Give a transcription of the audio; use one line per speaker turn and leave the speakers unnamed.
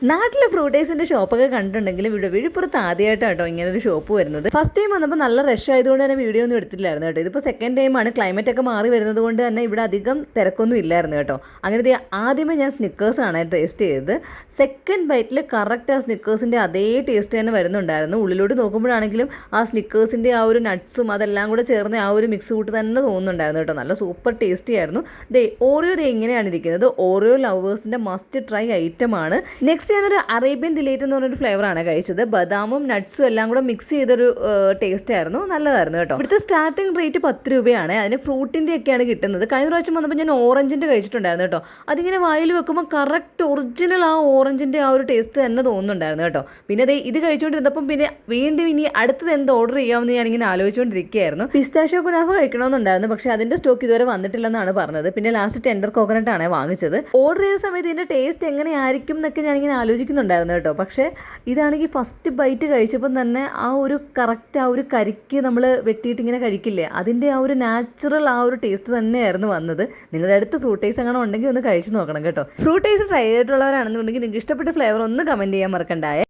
നാട്ടിലെ ഫ്രൂട്ടേഴ്സിൻ്റെ ഷോപ്പൊക്കെ കണ്ടിട്ടുണ്ടെങ്കിലും ഇവിടെ വിഴുപ്പുറത്ത് ആദ്യമായിട്ടാണ് കേട്ടോ ഇങ്ങനെ ഒരു ഷോപ്പ് വരുന്നത്. ഫസ്റ്റ് ടൈം വന്നപ്പോൾ നല്ല റഷ് ആയതുകൊണ്ട് തന്നെ വീഡിയോ ഒന്നും എടുത്തില്ലായിരുന്നു കേട്ടോ. ഇതിപ്പോൾ സെക്കൻഡ് ടൈമാണ്, ക്ലൈമറ്റ് ഒക്കെ മാറി വരുന്നത് കൊണ്ട് തന്നെ ഇവിടെ അധികം തിരക്കൊന്നും ഇല്ലായിരുന്നു കേട്ടോ. അങ്ങനെ ആദ്യമേ ഞാൻ സ്നിക്കേഴ്സാണ് ടേസ്റ്റ് ചെയ്തത്. സെക്കൻഡ് ബൈറ്റിൽ കറക്റ്റ് ആ സ്നിക്കേഴ്സിൻ്റെ അതേ ടേസ്റ്റ് തന്നെ വരുന്നുണ്ടായിരുന്നു. ഉള്ളിലോട്ട് നോക്കുമ്പോഴാണെങ്കിലും ആ സ്നിക്കേഴ്സിൻ്റെ ആ ഒരു നട്ട്സും അതെല്ലാം കൂടെ ചേർന്ന് ആ ഒരു മിക്സ് കൂട്ട് തന്നെ തോന്നുന്നുണ്ടായിരുന്നു കേട്ടോ. നല്ല സൂപ്പർ ടേസ്റ്റി ആയിരുന്നു. ഓറിയോ ഇങ്ങനെയാണ് ഇരിക്കുന്നത്. ഓറിയോ ലവേഴ്സിൻ്റെ മസ്റ്റ് ട്രൈ ഐറ്റം ആണ്. നെക്സ്റ്റ് ഞാനൊരു അറേബ്യൻ ഡിലൈറ്റ് എന്ന് പറഞ്ഞൊരു ഫ്ലേവറാണ് കഴിച്ചത്. ബദാമും നട്ട്സും എല്ലാം കൂടെ മിക്സ് ചെയ്തൊരു ടേസ്റ്റ് ആയിരുന്നു, നല്ലതായിരുന്നു കേട്ടോ. ഇവിടുത്തെ സ്റ്റാർട്ടിംഗ് റേറ്റ് 10 രൂപയാണ്. അതിന് ഫ്രൂട്ടിൻ്റെ ഒക്കെയാണ് കിട്ടുന്നത്. കഴിഞ്ഞ പ്രാവശ്യം വന്നപ്പോൾ ഞാൻ ഓറഞ്ചിൻ്റെ കഴിച്ചിട്ടുണ്ടായിരുന്നു കേട്ടോ. അതിങ്ങനെ വായിൽ വെക്കുമ്പോൾ കറക്റ്റ് ഒറിജിനൽ ആ ഓറഞ്ചിൻ്റെ ആ ഒരു ടേസ്റ്റ് തന്നെ തോന്നുന്നുണ്ടായിരുന്നു കേട്ടോ. പിന്നെ ഇത് കഴിച്ചുകൊണ്ടിരുന്നപ്പം പിന്നെ വീണ്ടും ഇനി അടുത്തത് എന്ത് ഓർഡർ ചെയ്യാമെന്ന് ഞാനിങ്ങനെ ആലോചിച്ചുകൊണ്ടിരിക്കുകയായിരുന്നു. പിസ്താഷ്യോ കുനാഫ കഴിക്കണമെന്നുണ്ടായിരുന്നു, പക്ഷേ അതിൻ്റെ സ്റ്റോക്ക് ഇതുവരെ വന്നിട്ടില്ലെന്നാണ് പറഞ്ഞത്. പിന്നെ ലാസ്റ്റ് ടെൻഡർ കോക്കനട്ടാണ് വാങ്ങിച്ചത്. ഓർഡർ ചെയ്ത സമയത്ത് ഇതിൻ്റെ ടേസ്റ്റ് എങ്ങനെയായിരിക്കും എന്നൊക്കെ ഞാനിങ്ങനെ ആലോചിക്കുന്നുണ്ടായിരുന്നു കേട്ടോ. പക്ഷേ ഇതാണെങ്കിൽ ഫസ്റ്റ് ബൈറ്റ് കഴിച്ചപ്പം തന്നെ ആ ഒരു കറക്റ്റ് ആ ഒരു കരിക്ക് നമ്മൾ വെട്ടിയിട്ട് ഇങ്ങനെ കഴിക്കില്ലേ, അതിൻ്റെ ആ ഒരു നാച്ചുറൽ ആ ഒരു ടേസ്റ്റ് തന്നെയായിരുന്നു വന്നത്. നിങ്ങളുടെ അടുത്ത് ഫ്രൂട്ടേസ് അങ്ങനെ ഉണ്ടെങ്കിൽ ഒന്ന് കഴിച്ച് നോക്കണം കേട്ടോ. ഫ്രൂട്ടേസ് ട്രൈ ചെയ്തിട്ടുള്ളവരാണെന്നുണ്ടെങ്കിൽ നിങ്ങൾക്ക് ഇഷ്ടപ്പെട്ട ഫ്ലേവർ ഒന്ന് കമൻറ്റ് ചെയ്യാൻ മറക്കണ്ടായേ.